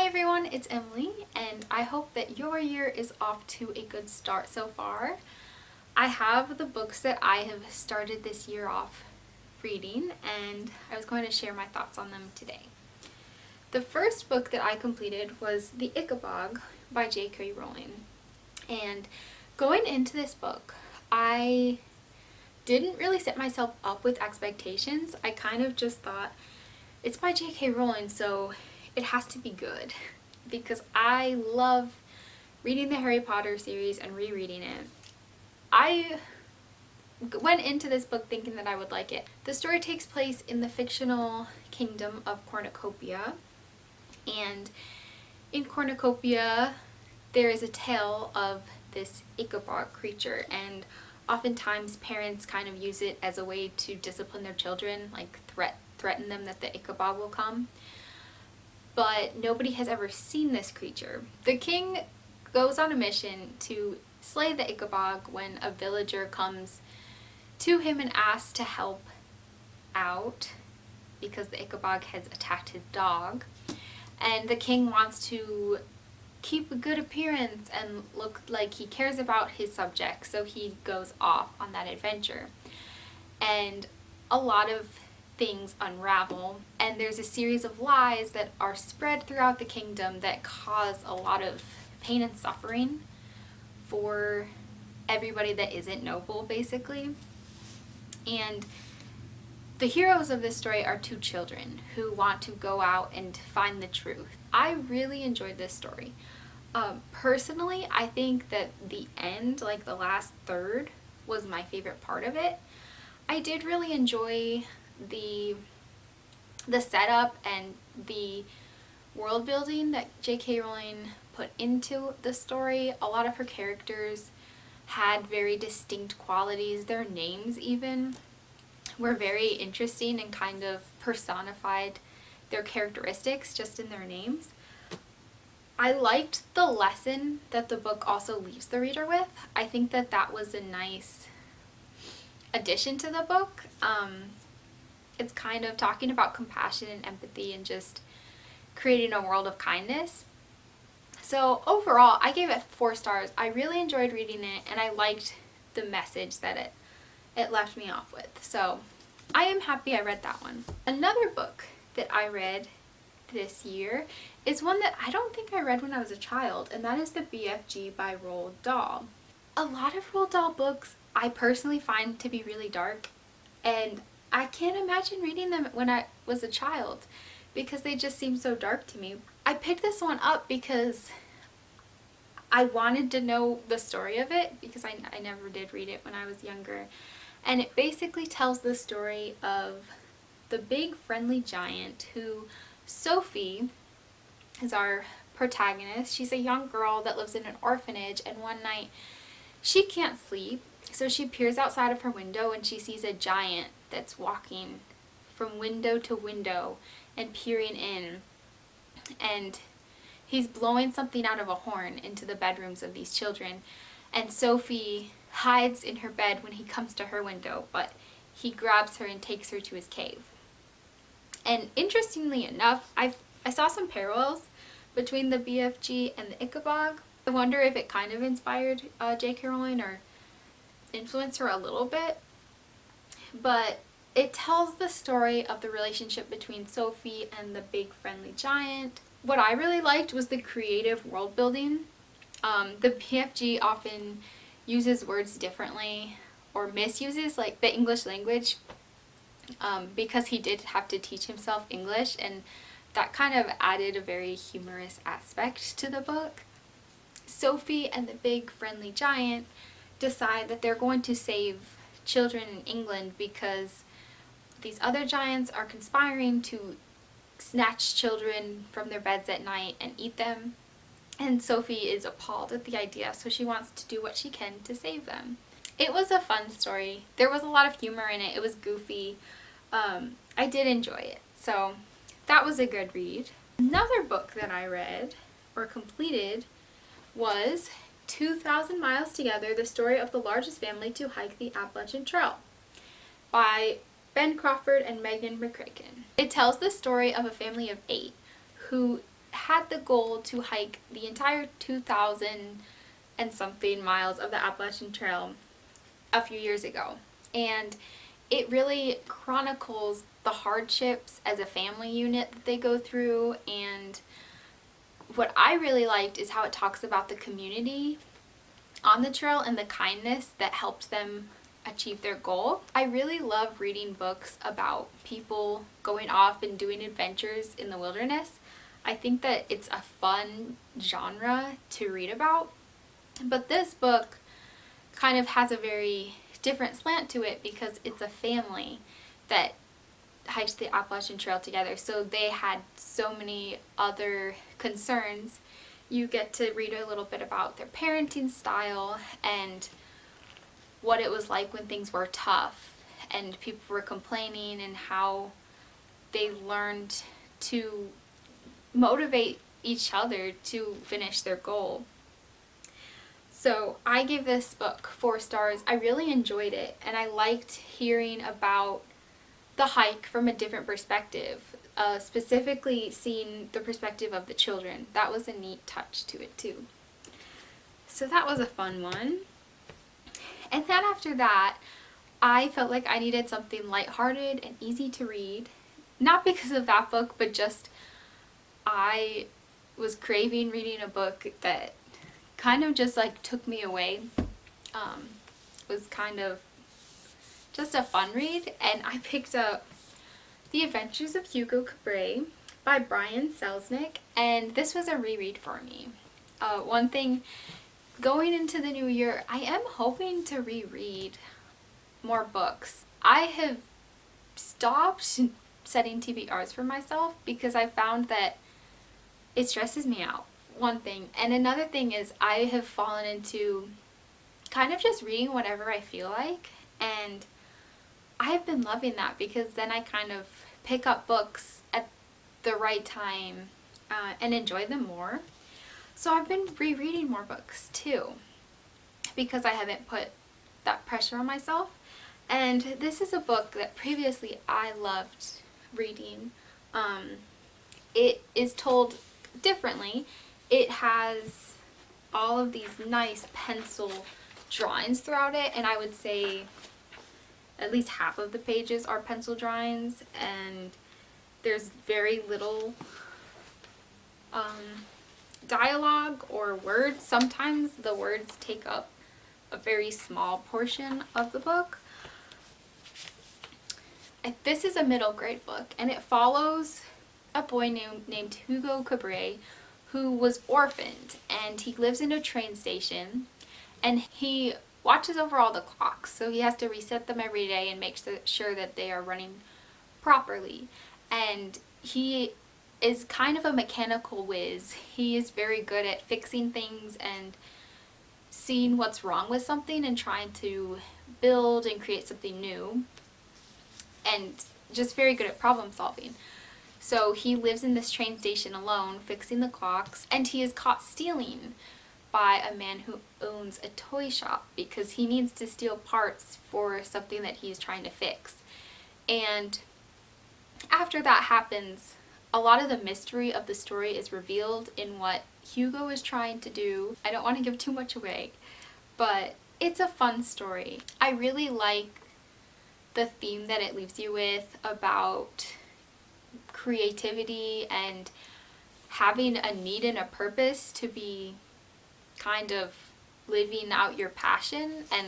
everyone, it's Emily, and I hope that your year is off to a good start so far. I have the books that I have started this year off reading, and I was going to share my thoughts on them today. The first book that I completed was The Ickabog by J.K. Rowling, and going into this book, I didn't really set myself up with expectations. I kind of just thought, it's by J.K. Rowling, so it has to be good, because I love reading the Harry Potter series and rereading it. I went into this book thinking that I would like it. The story takes place in the fictional kingdom of Cornucopia, and in Cornucopia there is a tale of this Ickabog creature, and oftentimes parents kind of use it as a way to discipline their children, like threaten them that the Ickabog will come. But nobody has ever seen this creature. The king goes on a mission to slay the Ickabog when a villager comes to him and asks to help out because the Ickabog has attacked his dog. And the king wants to keep a good appearance and look like he cares about his subjects, so he goes off on that adventure. And a lot of things unravel, and there's a series of lies that are spread throughout the kingdom that cause a lot of pain and suffering for everybody that isn't noble, basically. And the heroes of this story are two children who want to go out and find the truth. I really enjoyed this story. Personally, I think that the end, like the last third, was my favorite part of it. I did really enjoy the setup and the world building that J.K. Rowling put into the story. A lot of her characters had very distinct qualities. Their names even were very interesting and kind of personified their characteristics just in their names. I liked the lesson that the book also leaves the reader with. I think that that was a nice addition to the book. It's kind of talking about compassion and empathy and just creating a world of kindness. So overall, I gave it 4 stars. I really enjoyed reading it, and I liked the message that it left me off with. So I am happy I read that one. Another book that I read this year is one that I don't think I read when I was a child, and that is The BFG by Roald Dahl. A lot of Roald Dahl books I personally find to be really dark, and I can't imagine reading them when I was a child because they just seem so dark to me. I picked this one up because I wanted to know the story of it because I never did read it when I was younger. And it basically tells the story of the big friendly giant who Sophie is our protagonist. She's a young girl that lives in an orphanage, and one night she can't sleep, so she peers outside of her window and she sees a giant that's walking from window to window and peering in, and he's blowing something out of a horn into the bedrooms of these children, and Sophie hides in her bed when he comes to her window, but he grabs her and takes her to his cave. And interestingly enough, I saw some parallels between the BFG and the Ickabog. I wonder if it kind of inspired J.K. Rowling or influenced her a little bit. But it tells the story of the relationship between Sophie and the big friendly giant. What I really liked was the creative world building. The BFG often uses words differently or misuses like the English language because he did have to teach himself English, and that kind of added a very humorous aspect to the book. Sophie and the big friendly giant decide that they're going to save children in England because these other giants are conspiring to snatch children from their beds at night and eat them. And Sophie is appalled at the idea, so she wants to do what she can to save them. It was a fun story. There was a lot of humor in it. It was goofy. I did enjoy it. So that was a good read. Another book that I read or completed was 2,000 Miles Together, The Story of the Largest Family to Hike the Appalachian Trail by Ben Crawford and McKraken. It tells the story of a family of 8 who had the goal to hike the entire 2,000 and something miles of the Appalachian Trail a few years ago. And it really chronicles the hardships as a family unit that they go through, and what I really liked is how it talks about the community on the trail and the kindness that helps them achieve their goal. I really love reading books about people going off and doing adventures in the wilderness. I think that it's a fun genre to read about, but this book kind of has a very different slant to it because it's a family that hikes the Appalachian Trail together. So they had so many other concerns. You get to read a little bit about their parenting style and what it was like when things were tough and people were complaining, and how they learned to motivate each other to finish their goal. So I gave this book 4 stars. I really enjoyed it, and I liked hearing about the hike from a different perspective, specifically seeing the perspective of the children. That was a neat touch to it too. So that was a fun one. And then after that, I felt like I needed something lighthearted and easy to read. Not because of that book, but just I was craving reading a book that kind of just like took me away. Was kind of just a fun read, and I picked up The Adventures of Hugo Cabret by Brian Selznick, and this was a reread for me. One thing going into the new year, I am hoping to reread more books. I have stopped setting TBRs for myself because I found that it stresses me out, one thing. And another thing is I have fallen into kind of just reading whatever I feel like, and I have been loving that because then I kind of pick up books at the right time and enjoy them more. So I've been rereading more books too because I haven't put that pressure on myself. And this is a book that previously I loved reading. It is told differently. It has all of these nice pencil drawings throughout it, and I would say at least half of the pages are pencil drawings, and there's very little dialogue or words. Sometimes the words take up a very small portion of the book. This is a middle grade book, and it follows a boy named Hugo Cabret who was orphaned, and he lives in a train station, and he watches over all the clocks, so he has to reset them every day and make sure that they are running properly. And he is kind of a mechanical whiz. He is very good at fixing things and seeing what's wrong with something and trying to build and create something new, and just very good at problem solving. So he lives in this train station alone, fixing the clocks, and he is caught stealing by a man who owns a toy shop because he needs to steal parts for something that he's trying to fix. And after that happens, a lot of the mystery of the story is revealed in what Hugo is trying to do. I don't want to give too much away, but it's a fun story. I really like the theme that it leaves you with about creativity and having a need and a purpose to be kind of living out your passion and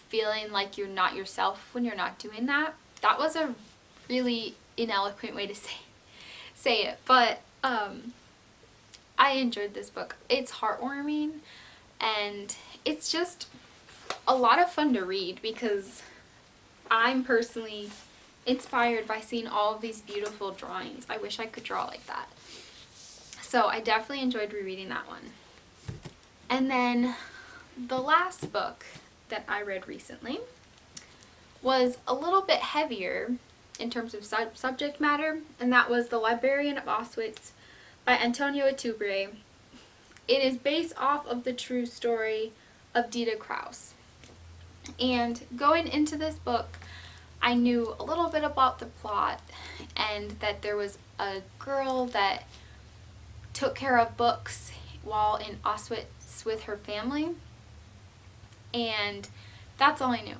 feeling like you're not yourself when you're not doing that. That was a really ineloquent way to say it, but I enjoyed this book. It's heartwarming, and it's just a lot of fun to read because I'm personally inspired by seeing all of these beautiful drawings. I wish I could draw like that. So I definitely enjoyed rereading that one. And then the last book that I read recently was a little bit heavier in terms of subject matter, and that was The Librarian of Aushwitz by Antonia Itubre. It is based off of the true story of Dita Kraus. And going into this book, I knew a little bit about the plot, and that there was a girl that took care of books while in Auschwitz with her family, and that's all I knew.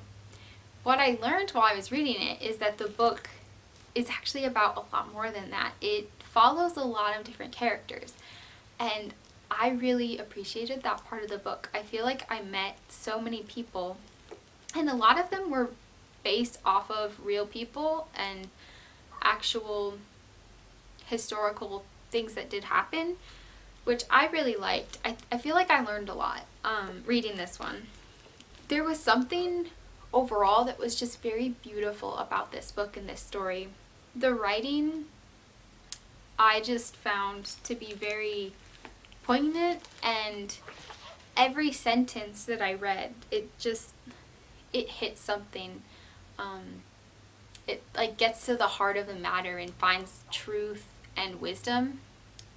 What I learned while I was reading it is that the book is actually about a lot more than that. It follows a lot of different characters, and I really appreciated that part of the book. I feel like I met so many people, and a lot of them were based off of real people and actual historical things that did happen, which I really liked. I feel like I learned a lot reading this one. There was something overall that was just very beautiful about this book and this story. The writing I just found to be very poignant, and every sentence that I read, it hit something. It like gets to the heart of the matter and finds truth and wisdom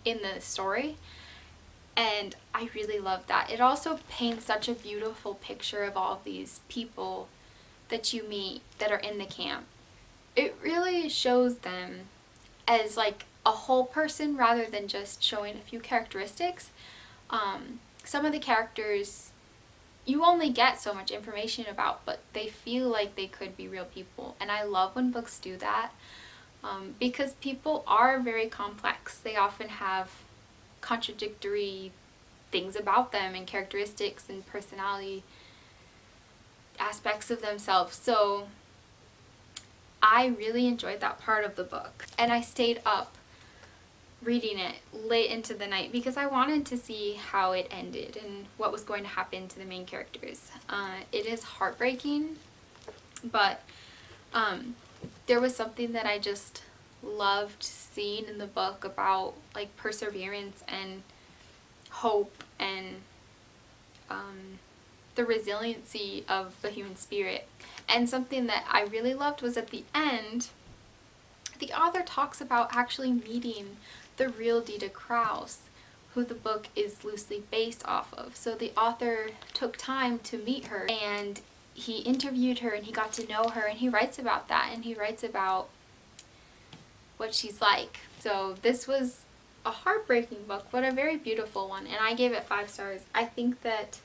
in the story, and I really love that. It also paints such a beautiful picture of all of these people that you meet that are in the camp. It really shows them as like a whole person rather than just showing a few characteristics. Some of the characters you only get so much information about, but they feel like they could be real people, and I love when books do that, because people are very complex. They often have contradictory things about them and characteristics and personality aspects of themselves. So I really enjoyed that part of the book, and I stayed up reading it late into the night because I wanted to see how it ended and what was going to happen to the main characters. It is heartbreaking, but there was something that I just loved seeing in the book about like perseverance and hope and the resiliency of the human spirit. And something that I really loved was at the end, the author talks about actually meeting the real Dita Kraus, who the book is loosely based off of. So the author took time to meet her, and he interviewed her, and he got to know her, and he writes about that, and he writes about what she's like. So this was a heartbreaking book, but a very beautiful one, and I gave it 5 stars. I think that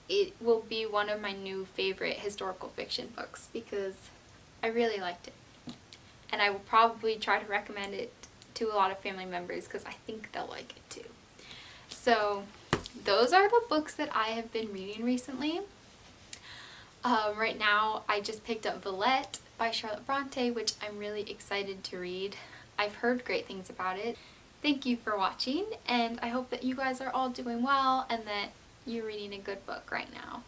it will be one of my new favorite historical fiction books because I really liked it. And I will probably try to recommend it to a lot of family members because I think they'll like it too. So those are the books that I have been reading recently. Right now I just picked up Villette by Charlotte Bronte, which I'm really excited to read. I've heard great things about it. Thank you for watching, and I hope that you guys are all doing well and that you're reading a good book right now.